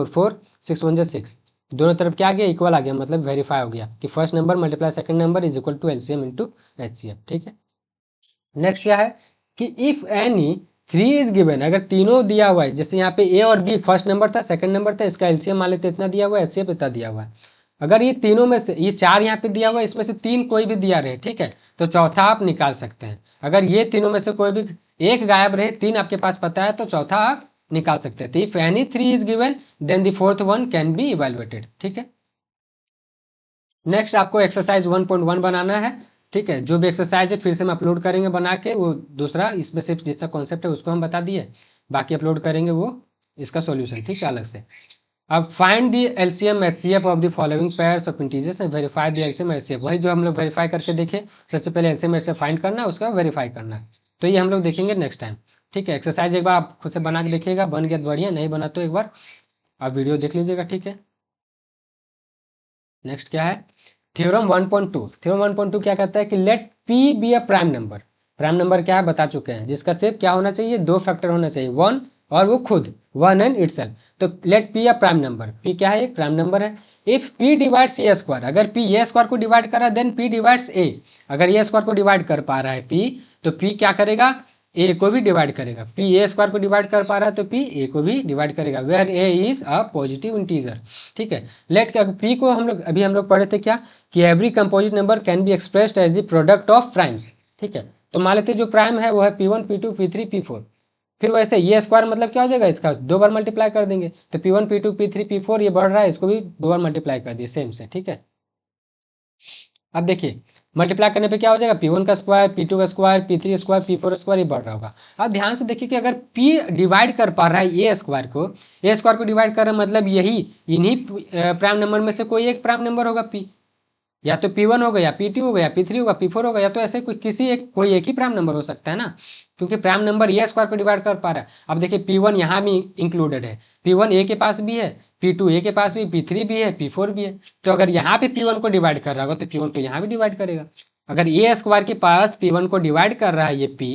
4 6 1 जा 6, दोनों तरफ क्या आ गया, इक्वल आ गया, मतलब वेरीफाई हो गया कि first number multiply second number is equal to LCM into HCF. ठीक है, नेक्स्ट क्या है कि इफ एनी 3 इज गिवन, अगर तीनों दिया हुआ है, जैसे यहाँ पे ए और बी फर्स्ट नंबर था सेकंड नंबर था, इसका एलसीएम मान लेते इतना दिया हुआ है, एचसीएफ इतना दिया हुआ है। अगर ये तीनों में से, ये 4 यहाँ पे दिया हुआ है, इसमें से 3 कोई भी दिया रहे, ठीक है, तो चौथा आप निकाल सकते हैं। अगर ये तीनों में से कोई भी एक गायब रहे, 3 आपके पास पता है, तो चौथा आप निकाल सकते हैं। तो if any 3 is given then the fourth one can be evaluated. ठीक है, नेक्स्ट आपको एक्सरसाइज 1.1 बनाना है। ठीक है, जो भी एक्सरसाइज है फिर से हम अपलोड करेंगे बना के, वो दूसरा इसमें सिर्फ जितना कॉन्सेप्ट है उसको हम बता दिए, बाकी अपलोड करेंगे वो इसका सॉल्यूशन। ठीक है, अलग से। अब find the LCM HCF of the following pairs of integers and verify the LCM HCF, वही जो हम लोग वेरीफाई करके देखे, सबसे पहले एलसीएम एचसीएफ फाइंड करना है, उसका वेरीफाई करना है। तो ये हम लोग देखेंगे नेक्स्ट टाइम। ठीक है, एक्सरसाइज एक बार आप खुद से बना के देखिएगा, बन गया तो बढ़िया, नहीं बना तो एक बार आप वीडियो देख लीजिएगा। ठीक है, नेक्स्ट क्या है, थ्योरम 1.2। थ्योरम 1.2 क्या कहता है कि let p be a prime number. Prime number क्या है बता चुके हैं, जिसका सिर्फ क्या होना चाहिए, 2 फैक्टर होना चाहिए, 1 और वो खुद 1 एंड इटसेल्फ। तो let p a prime number, p क्या है, एक प्राइम नंबर है। If p divides a square, अगर पी ए स्क्वायर को डिवाइड कर रहा है देन पी डिवाइड्स ए, अगर ए स्क्वायर को डिवाइड कर पा रहा है पी, तो पी क्या करेगा, ए को भी डिवाइड करेगा। पी ए स्क्वायर को डिवाइड कर पा रहा है तो पी ए को भी डिवाइड करेगा, where a is a positive integer. ठीक है, लेट पी को हम लोग अभी हम लोग पढ़े थे क्या कि every composite number can be expressed as the product of primes. ठीक है, तो मान लेते जो प्राइम है वो है P1 P2 P3 P4, फिर वैसे ये स्क्वायर मतलब क्या हो जाएगा, इसका 2 बार मल्टीप्लाई कर देंगे, तो P1 P2 P3 P4 ये बढ़ रहा है, इसको भी 2 बार मल्टीप्लाई कर दिए सेम से। ठीक है, अब देखिए मल्टीप्लाई करने पे क्या हो जाएगा, P1 का स्क्वायर P2 का square P3 square P4 square, ये बढ़ रहा होगा। अब ध्यान से देखिए कि अगर P डिवाइड कर पा रहा है ए स्क्वायर को डिवाइड कर रहा है, मतलब यही इन्हीं प्राइम नंबर में से कोई एक प्राइम नंबर होगा P, या तो P1 होगा या P2 होगा या P3 होगा P4 होगा, या तो ऐसे कोई एक ही प्राइम नंबर हो सकता है ना, क्योंकि प्राइम नंबर ए स्क्वायर को डिवाइड कर पा रहा है। अब देखिए P1 यहाँ भी इंक्लूडेड है, P1 ए के पास भी है, P2 ए के पास भी, P3 भी है, P4 भी है, तो अगर यहाँ पे P1 को डिवाइड कर रहा होगा तो P1 को यहाँ भी डिवाइड करेगा। अगर ए स्क्वायर के पास P1 को डिवाइड कर रहा है ये P,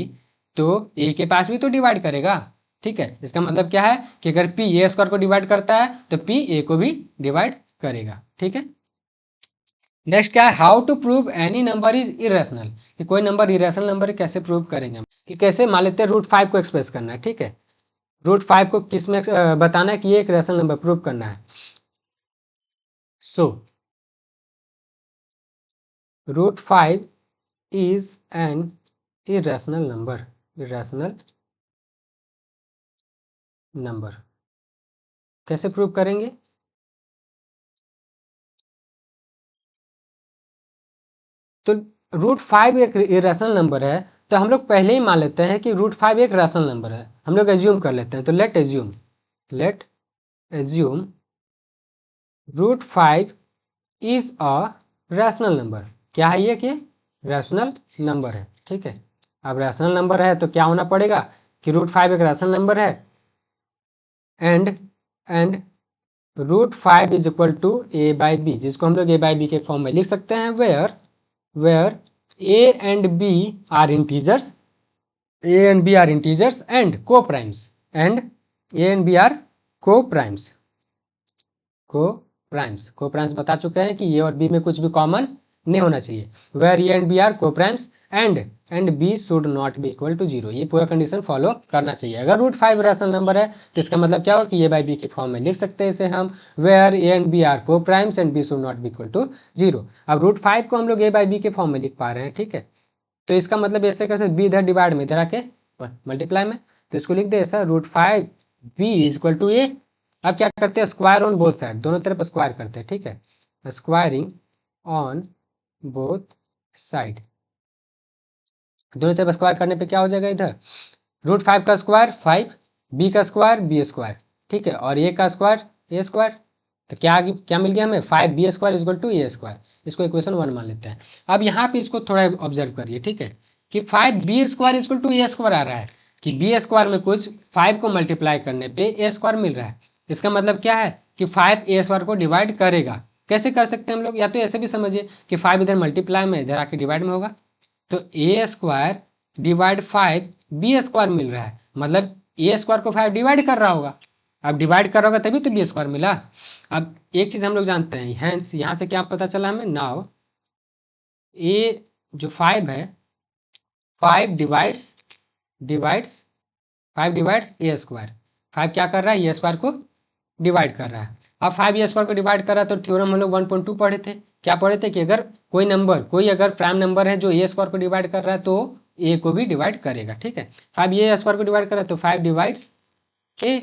तो ए के पास भी तो डिवाइड करेगा। ठीक है, इसका मतलब क्या है कि अगर P ए स्क्वायर को डिवाइड करता है तो P ए को भी डिवाइड करेगा। ठीक है, नेक्स्ट क्या है, how to prove any number is irrational, कि कोई नंबर इरेशनल नंबर कैसे प्रूव करेंगे हम, कि कैसे मान लेते हैं √5 को एक्सप्रेस करना है। ठीक है, √5 को किस में बताना है कि ये एक रेशनल नंबर प्रूव करना है। सो √5 is an irrational number। कैसे प्रूव करेंगे? तो √5 एक इरेशनल नंबर है, तो हम लोग पहले ही मान लेते हैं कि √5 एक रैशनल नंबर है। हम लोग एज्यूम कर लेते हैं, तो late assume √5 is a rational number. क्या है ये? कि रैशनल नंबर है, ठीक है। अब रैशनल नंबर है तो क्या होना पड़ेगा कि √5 एक रैशनल नंबर है and √5 is equal to a/b, जिसको हम लोग a/b के फॉर्म में लिख सकते हैं, where a and b are integers and co-primes co-primes बता चुके हैं कि ए और बी में कुछ भी कॉमन नहीं होना चाहिए। Where A and b are co-primes and B should not be equal to 0, ये पूरा कंडीशन फॉलो करना चाहिए। अगर √5 रैशनल नंबर है तो इसका मतलब क्या होगा कि ए बाई बी के फॉर्म में लिख सकते हैं इसे हम, where A and b are co-primes and B should not be equal to 0। अब √5 को हम लोग ए बाई बी के फॉर्म में लिख पा रहे हैं, ठीक है। तो इसका मतलब ऐसे कैसे, बी इधर डिवाइड में, इधर आके मल्टीप्लाई में, तो इसको लिख दे ऐसा √5 बी इज इक्वल टू ए। अब क्या करते हैं, स्क्वायर ऑन बोथ साइड, दोनों तरफ स्क्वायर करते हैं, ठीक है। स्क्वायरिंग ऑन बोथ साइड, दोनों तरफ स्क्वायर करने पे क्या हो जाएगा, इधर √5 का स्क्वायर 5, बी का स्क्वायर बी स्क्वायर, ठीक है, और ए का स्क्वायर ए स्क्वायर। तो क्या मिल गया हमें, 5b² इक्वल टू a²। इसको इक्वेशन 1 मान लेते हैं। अब यहाँ पे इसको थोड़ा ऑब्जर्व करिए, ठीक है, कि 5b² इक्वल टू a² आ रहा है, कि b² में कुछ 5 को मल्टीप्लाई करने पे a² मिल रहा है। इसका मतलब क्या है कि 5 a² को डिवाइड करेगा। कैसे कर सकते हैं हम लोग, या तो ऐसे भी समझिए कि 5 इधर मल्टीप्लाई में, इधर आके डिवाइड में होगा, तो a² डिवाइड 5 b² मिल रहा है, मतलब a² को 5 डिवाइड कर रहा होगा। अब डिवाइड कर रहा होगा तभी तो b² मिला। अब एक चीज हम लोग जानते हैं, हैंस यहाँ से क्या पता चला हमें, नाउ a जो 5 है, 5 डिवाइड्स a²। 5 क्या कर रहा है, a² को डिवाइड कर रहा है। अब 5 a² को डिवाइड कर रहा है, तो थ्योरम हम लोग 1.2 पढ़े थे। क्या पढ़े थे कि अगर कोई अगर प्राइम नंबर है जो a² को डिवाइड कर रहा है तो a को भी डिवाइड करेगा, ठीक है। 5 a² को डिवाइड कर रहा है तो 5 divides a,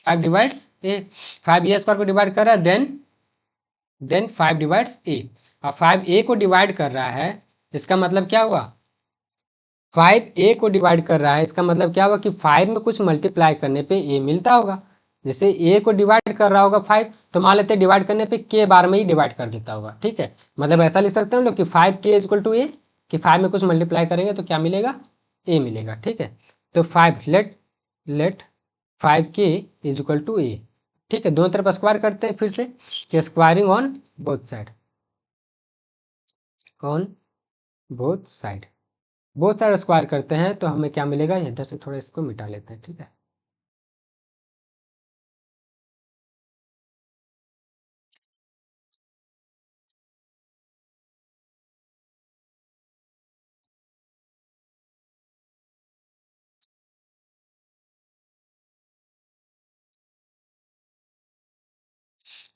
5 divides a, 5 a² को डिवाइड कर रहा है, देन 5 डिवाइड्स a। अब 5 a को डिवाइड कर रहा है, इसका मतलब क्या हुआ, 5 a को डिवाइड कर रहा है, इसका मतलब क्या हुआ कि 5 में कुछ मल्टीप्लाई करने पे a मिलता होगा। जैसे a को डिवाइड कर रहा होगा 5, तो मान लेते हैं डिवाइड करने पे k बार में ही डिवाइड कर देता होगा, ठीक है। मतलब ऐसा लिख सकते हैं हम लोग कि 5k इक्वल टू a, कि 5 में कुछ मल्टीप्लाई करेंगे तो क्या मिलेगा, a मिलेगा, ठीक है। तो 5 let 5k is equal to a, ठीक है। दोनों तरफ स्क्वायर करते हैं फिर से, कि squaring on both side square करते हैं तो हमें क्या मिलेगा, इधर से थोड़ा इसको मिटा लेते हैं, ठीक है।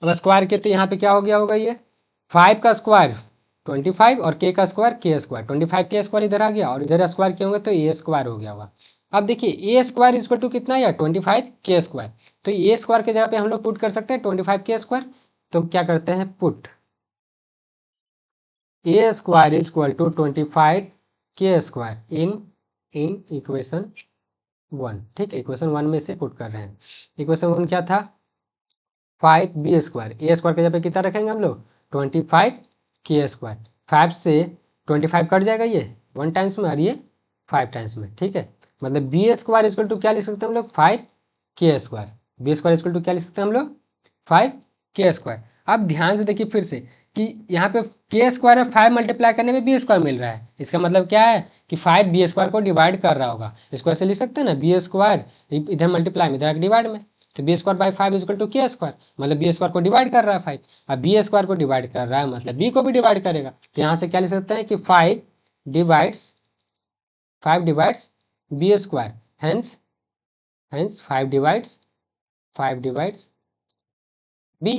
अब स्क्वायर के तो यहाँ पे क्या हो गया होगा, ये 5 का स्क्वायर 25 और k का स्क्वायर k², 25k² इधर आ गया और इधर स्क्वायर किया होगा तो a² हो गया होगा। अब देखिए a² इक्वल टू कितना, या 25k², तो a² के जगह पे हम लोग पुट कर सकते हैं 25k²। तो क्या करते हैं, put a² equal to 25k² in equation 1, ठीक है। इक्वेशन 1 में से पुट कर रहे हैं। इक्वेशन 1 क्या था, 5b², a² के जगह पे कितना रखेंगे हम लोग, 25k²। 5 से 25 कट जाएगा, ये 1 टाइम्स में और ये 5 टाइम्स में, ठीक है। मतलब b² इक्वल टू क्या लिख सकते हैं हम लोग, 5k²। b² इक्वल टू क्या लिख सकते हैं हम लोग, 5k²। अब ध्यान से देखिए फिर से कि यहाँ पे k² और 5 मल्टीप्लाई करने में b² मिल रहा है। इसका मतलब क्या है कि 5 b² को डिवाइड कर रहा होगा। इसको ऐसे लिख सकते हैं ना, b² इधर मल्टीप्लाई में, इधर डिवाइड में, तो b² by 5 equal to k², मतलब b² को डिवाइड कर रहा है 5। अब b² को डिवाइड कर रहा है मतलब b को भी डिवाइड करेगा। तो यहाँ से क्या लिख सकते हैं कि 5 divides b², hence 5 divides b।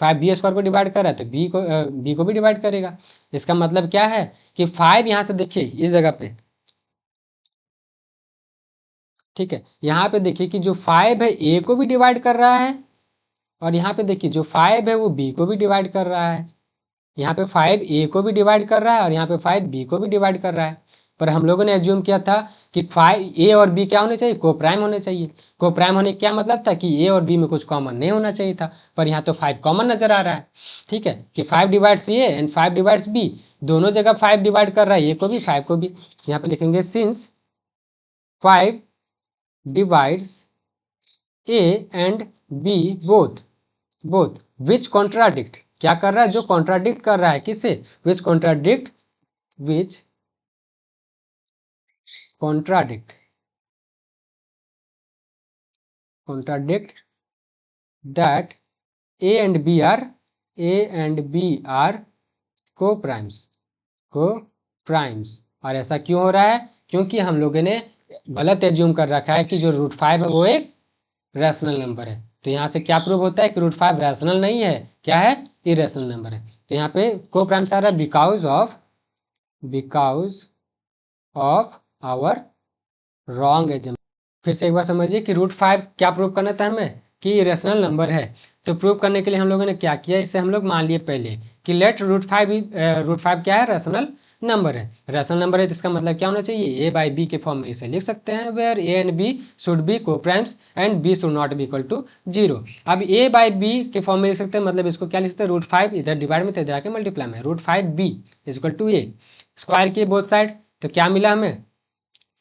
5 b square को डिवाइड कर रहा है तो बी को भी डिवाइड करेगा। इसका मतलब क्या है कि 5 यहाँ से देखिए इस जगह पे, ठीक है, यहाँ पे देखिए कि जो 5 है ए को भी डिवाइड कर रहा है, और यहाँ पे देखिए जो 5 है वो बी को भी डिवाइड कर रहा है। यहाँ पे 5 ए को भी डिवाइड कर रहा है और यहाँ पे 5 बी को भी डिवाइड कर रहा है। पर हम लोगों ने एज्यूम किया था कि 5 ए और बी क्या होने चाहिए, को प्राइम होने चाहिए। को प्राइम होने का क्या मतलब था कि ए और बी में कुछ कॉमन नहीं होना चाहिए था, पर यहाँ तो 5 कॉमन नजर आ रहा है। ठीक है, कि 5 divides a and 5 divides b, दोनों जगह 5 डिवाइड कर रहा है, ए को भी 5 को भी। यहाँ पे लिखेंगे since 5 divides A and B both which contradict, क्या कर रहा है, जो कॉन्ट्राडिक्ट कर रहा है, किससे, which contradict that A and B are co-primes। और ऐसा क्यों हो रहा है, क्योंकि हम लोगों ने गलत एज्यूम कर रखा है कि जो √5 है वो एक रैशनल नंबर है। तो यहाँ से क्या प्रूव होता है कि √5 रैशनल नहीं है, क्या है, इरेशनल नंबर है। तो यहाँ पे को प्राइम्स आ रहा है because of our wrong assumption. फिर से एक बार समझिए कि √5 क्या प्रूव करना था हमें, कि इरेशनल नंबर है। तो प्रूव करने के लिए हम लोगों ने क्या किया, इससे हम लोग मान लिए पहले कि लेट √5 क्या है, रैशनल नंबर है। रैशनल नंबर है तो इसका मतलब क्या होना चाहिए, ए बाई बी के फॉर्म में इसे लिख सकते हैं, where A and B should be को primes and B should not be equal to 0। अब ए बाई बी के फॉर्म में लिख सकते हैं, मतलब इसको क्या लिख सकते हैं, √5 इधर डिवाइड में थे, इधर आके मल्टीप्लाई में, √5 b is equal to a, square किए बोथ साइड, तो क्या मिला हमें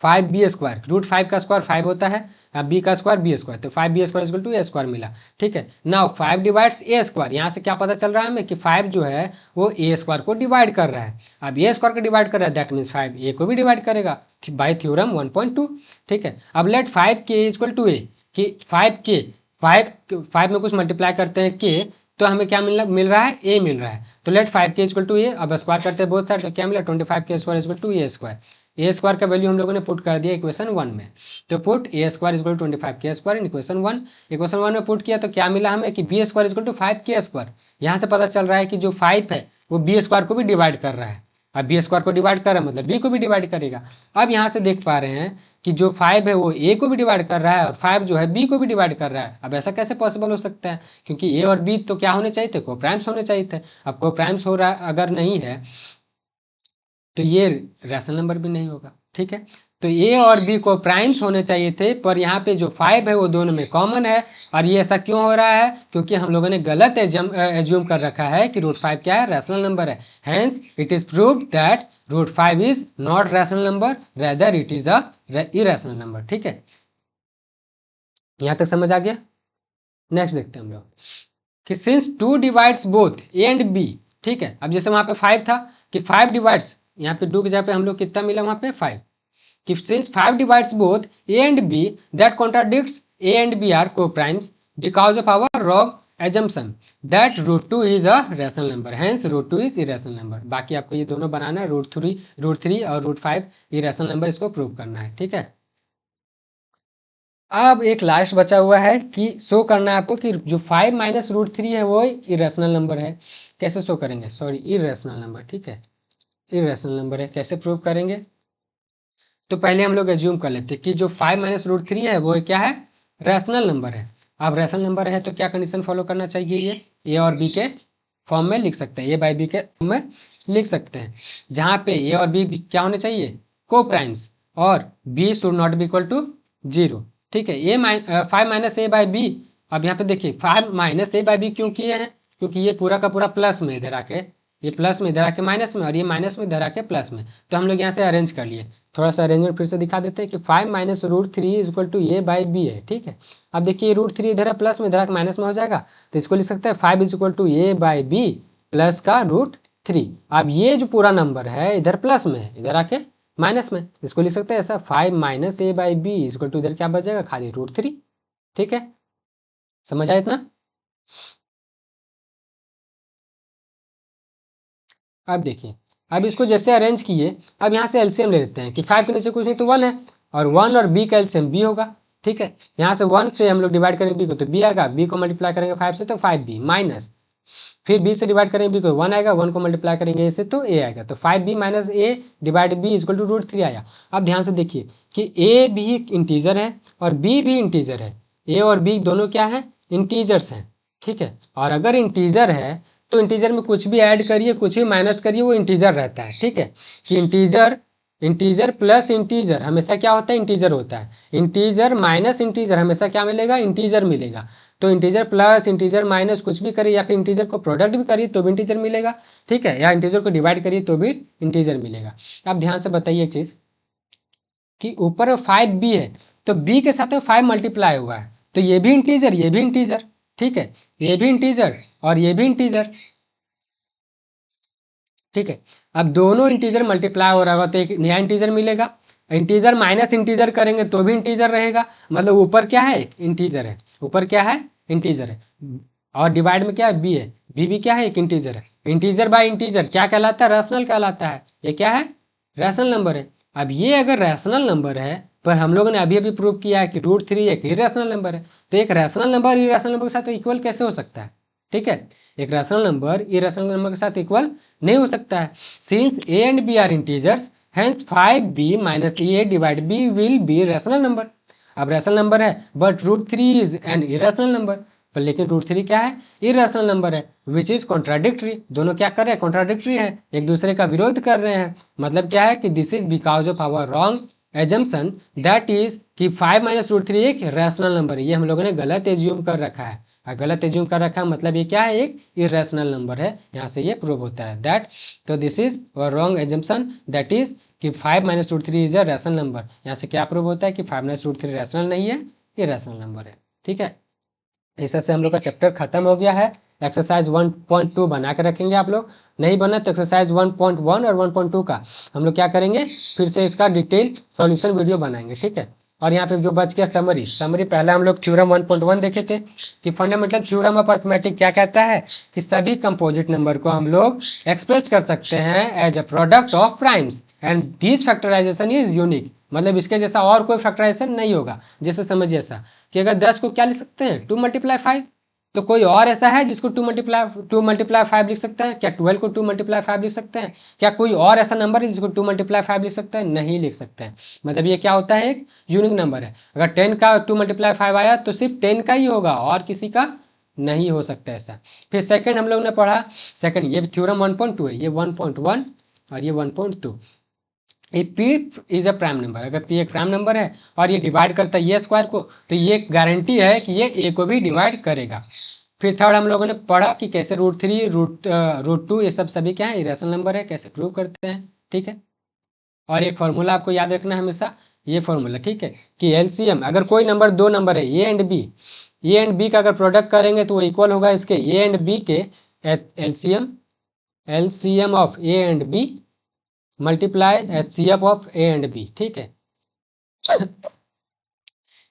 5 बी स्क्वायर। √5 का स्क्वायर 5 होता है, अब बी का स्क्वायर बी स्क्वायर, तो 5 b square equal to a square मिला। ठीक है, नाउ 5 डिवाइड्स ए स्क्वायर, यहाँ से क्या पता चल रहा है हमें कि 5 जो है वो ए स्क्वायर को डिवाइड कर रहा है। अब ए स्क्वायर को डिवाइड कर रहा है, दैट मीन्स 5 ए को भी डिवाइड करेगा बाय थ्योरम 1.2। ठीक है, अब लेट 5 के इक्वल टू ए, कि 5 में कुछ मल्टीप्लाई करते हैं के, तो हमें क्या मिल रहा है, ए मिल रहा है। तो लेट 5 के इक्वल टू ए, अब स्क्वायर करते हैं बोथ साइड, तो क्या मिला 25 k square equal to a square. A square का वैल्यू हम लोगों ने पुट कर दिया इक्वेशन 1 में, तो put a square equal to 25 k square in equation 1। Equation 1 में पुट किया तो क्या मिला हमें कि बी स्क्वायर इक्वल टू 5 के स्क्वायर। यहाँ से पता चल रहा है कि जो 5 है वो बी स्क्वायर को भी डिवाइड कर रहा है। अब बी स्क्वायर को डिवाइड कर रहा है मतलब बी को भी डिवाइड करेगा। अब यहाँ से देख पा रहे हैं कि जो 5 है वो ए को भी डिवाइड कर रहा है और 5 जो है बी को भी डिवाइड कर रहा है। अब ऐसा कैसे पॉसिबल हो सकता है, क्योंकि ए और बी तो क्या होने चाहिए थे, को प्राइम्स होने चाहिए थे। अब को प्राइम्स हो रहा अगर नहीं है तो ये रैशनल नंबर भी नहीं होगा। ठीक है, तो ए और बी को प्राइम्स होने चाहिए थे, पर यहाँ पे जो 5 है वो दोनों में कॉमन है। और ये ऐसा क्यों हो रहा है, क्योंकि हम लोगों ने गलत एज्यूम कर रखा है कि √5 क्या है, रैशनल नंबर है। Hence it is proved that √5 is not rational number, rather it is a irrational number. ठीक है, यहाँ तक समझ आ गया। नेक्स्ट देखते हैं हम लोग कि since 2 divides both a and b. ठीक है, अब जैसे वहां पे 5 था कि 5 डिवाइड्स, यहाँ पे 2 की जगह पे हम लोग कितना मिला वहां पे 5, कि since 5 divides both a and b, that contradicts a and b are co-primes because of our wrong assumption that √2 is a rational number, hence √2 is irrational number। बाकी आपको ये दोनों बनाना है, √3 और √5 irrational number, इसको प्रूव करना है। ठीक है, अब एक लास्ट बचा हुआ है कि शो करना है आपको कि जो 5 माइनस √3 है वो इरेशनल नंबर है। कैसे शो करेंगे, सॉरी इरेशनल नंबर। ठीक है, इरेशनल नंबर है, कैसे प्रूव करेंगे, तो पहले हम लोग एज्यूम कर लेते हैं कि जो 5 माइनस √3 है वो क्या है, रैशनल नंबर है। अब रैशनल नंबर है तो क्या कंडीशन फॉलो करना चाहिए, ये ए और बी के फॉर्म में लिख सकते हैं, ए बाई बी के फॉर्म में लिख सकते हैं, जहाँ पे ए और बी क्या होने चाहिए, को प्राइम्स, और b should not be equal to 0। ठीक है, 5 माइनस ए बाई बी, अब यहाँ पे देखिए 5 माइनस ए बाई बी क्यों किए हैं, क्योंकि ये पूरा का पूरा प्लस में इधर आके, ये प्लस में इधर आके माइनस में, और ये माइनस में इधर आके प्लस में, तो हम लोग यहाँ से अरेंज कर लिए। थोड़ा सा अरेंजमेंट फिर से दिखा देते हैं कि 5 minus √3 is equal to a by b है। ठीक है, अब देखिए √3 इधर है प्लस में, इधर आके माइनस में हो जाएगा, तो इसको लिख सकते हैं 5 is equal to a by b plus का √3। अब ये जो पूरा नंबर है इधर प्लस में है, इधर आके माइनस में, इसको लिख सकते हैं ऐसा 5 minus a by b is equal to इधर क्या बच जाएगा, खाली √3। ठीक है, समझ आया इतना। अब देखिए, अब इसको जैसे अरेंज किए, अब यहाँ से एलसीएम ले लेते हैं कि 5 के नीचे कुछ नहीं तो 1 है, और 1 और बी का एलसीएम बी होगा, ठीक है। यहाँ से 1 से हम लोग डिवाइड करेंगे बी को तो बी आएगा, बी को मल्टीप्लाई करेंगे 5 से तो 5b माइनस, फिर b से डिवाइड करेंगे b को 1 आएगा, 1 को मल्टीप्लाई करेंगे a से तो a आएगा, तो 5b minus a divide b equal to √3 आया। अब ध्यान से देखिए कि a भी इंटीजर है और b भी इंटीजर है, a और b दोनों क्या है, इंटीजर्स हैं, ठीक है। और अगर इंटीजर है तो इंटीजर में कुछ भी ऐड करिए कुछ भी माइनस करिए वो इंटीजर रहता है, ठीक है। कि इंटीजर प्लस इंटीजर हमेशा क्या होता है, इंटीजर होता है। इंटीजर माइनस इंटीजर हमेशा क्या मिलेगा, इंटीजर मिलेगा। तो इंटीजर प्लस इंटीजर माइनस कुछ भी करिए या फिर इंटीजर को प्रोडक्ट भी करिए तो भी इंटीजर मिलेगा, ठीक है, या इंटीजर को डिवाइड करिए तो भी इंटीजर मिलेगा। अब ध्यान से बताइए एक चीज कि ऊपर 5b है तो b के साथ में 5 मल्टीप्लाई हुआ है तो ये भी इंटीजर ये भी इंटीजर, ठीक है, ये भी इंटीजर और ये भी इंटीजर, ठीक है। अब दोनों इंटीजर मल्टीप्लाई हो रहा होगा तो एक नया इंटीजर मिलेगा, इंटीजर माइनस इंटीजर करेंगे तो भी इंटीजर रहेगा, मतलब ऊपर क्या है, इंटीजर है, ऊपर क्या है, इंटीजर है, और डिवाइड में क्या है, बी है, बी भी क्या है, एक इंटीजर है। इंटीजर बाय इंटीजर क्या कहलाता है, रैशनल कहलाता है। ये क्या है, रैशनल नंबर है। अब ये अगर रैशनल नंबर है, पर हम लोगों ने अभी अभी प्रूव किया है कि √3 एक इरेशनल नंबर है, तो एक रैशनल नंबर इरेशनल नंबर के साथ इक्वल कैसे हो सकता है, ठीक है। एक रैशनल नंबर इरेशनल नंबर के साथ इक्वल नहीं हो सकता है। Since a and b are integers hence 5b minus a divide b will be rational number. अब रैशनल नंबर है but √3 is an irrational number, पर लेकिन √3 क्या है, इरेशनल नंबर है, विच इज कॉन्ट्राडिक्टरी। दोनों क्या कर रहे हैं, कॉन्ट्राडिक्टरी है, एक दूसरे का विरोध कर रहे हैं। मतलब क्या है कि this is because of our wrong assumption that is कि 5 माइनस √3 एक रैशनल नंबर है। ये हम लोगों ने गलत एज्यूम कर रखा है, गलत एज्यूम कर रखा है, मतलब ये क्या है, एक इरेशनल नंबर है, यहाँ से ये प्रूव होता है दैट। तो this is wrong assumption that is कि 5 minus √3 is a rational number. यहाँ से क्या प्रूव होता है कि 5 माइनस √3 रैशनल नहीं है, ये रैशनल नंबर है, ठीक है। ऐसा से हम लोग का चैप्टर खत्म हो गया है। एक्सरसाइज 1.2 बना के रखेंगे आप लोग, नहीं बना तो एक्सरसाइज 1.1 और 1.2 का हम लोग क्या करेंगे, फिर से इसका डिटेल सॉल्यूशन वीडियो बनाएंगे, ठीक है। और यहाँ पे जो बच गया समरी पहले हम लोग थ्योरम 1.1 देखे थे कि फंडामेंटल थ्योरम ऑफ अर्थमेटिक क्या कहता है कि सभी कंपोजिट नंबर को हम लोग एक्सप्रेस कर सकते हैं as a product of primes and this factorisation is unique, मतलब इसके जैसा और कोई फैक्टराइजेशन नहीं होगा। जैसे समझिए ऐसा कि अगर 10 को क्या लिख सकते हैं, 2 × 5, तो कोई और ऐसा है जिसको 2 × 5 लिख सकते हैं क्या, 12 को 2 × 5 लिख सकते हैं क्या, कोई और ऐसा नंबर है जिसको 2 × 5 लिख सकते हैं, नहीं लिख सकते हैं। मतलब ये क्या होता है, एक यूनिक नंबर है। अगर 10 का 2 × 5 आया तो सिर्फ 10 का ही होगा और किसी का नहीं हो सकता ऐसा। फिर सेकंड हम लोग ने पढ़ा, सेकंड ये थ्योरम 1.2 है, ये 1.1 और ये 1.2। P is a prime number, अगर पी एक प्राइम नंबर है और ये डिवाइड करता है ये स्क्वायर को तो ये गारंटी है कि ये ए को भी डिवाइड करेगा। फिर थर्ड हम लोगों ने पढ़ा कि कैसे √3 √2 ये सब सभी क्या है, इरेशनल नंबर है, कैसे प्रूव करते हैं, ठीक है। और एक फॉर्मूला आपको याद रखना है हमेशा, ये फॉर्मूला, ठीक है, कि एलसीएम अगर कोई नंबर दो नंबर है ए एंड बी का अगर प्रोडक्ट करेंगे तो वो इक्वल होगा इसके ए एंड बी के LCM of a and b multiply HCF of a and b, ठीक है।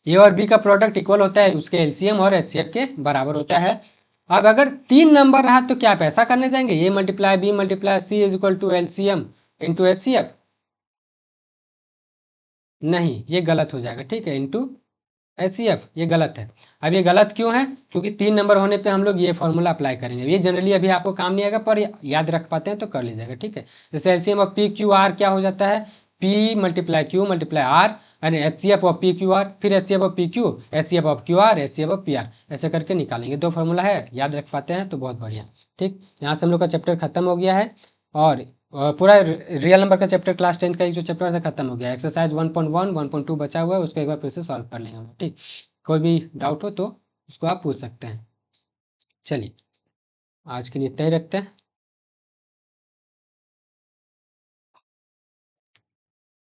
ए और बी का प्रोडक्ट इक्वल होता है उसके एलसीएम और HCF के बराबर होता है। अब अगर 3 नंबर रहा तो क्या आप ऐसा करने जाएंगे, A multiply B multiply C is equal to LCM into HCF, नहीं ये गलत हो जाएगा, ठीक है, इंटू HCF, ये गलत है। अब ये गलत क्यों है, क्योंकि 3 नंबर होने पे हम लोग ये फॉर्मूला अप्लाई करेंगे, ये जनरली अभी आपको काम नहीं आएगा पर याद रख पाते हैं तो कर लीजिएगा, ठीक है। जैसे LCM of p q r क्या हो जाता है, p multiply q multiply r and HCF of p q r, फिर HCF of p q, HCF of q r, HCF of p r, ऐसे करके निकालेंगे। 2 फॉर्मूला है, याद रख पाते हैं तो बहुत बढ़िया, ठीक। यहाँ से हम लोग का चैप्टर खत्म हो गया है और पूरा रियल नंबर का चैप्टर क्लास 10 का जो चैप्टर था खत्म हो गया। एक्सरसाइज 1.1 1.2 बचा हुआ है, उसको एक बार फिर से सॉल्व कर लेंगे हम, ठीक। कोई भी डाउट हो तो उसको आप पूछ सकते हैं। चलिए आज के लिए इतना ही रखते हैं।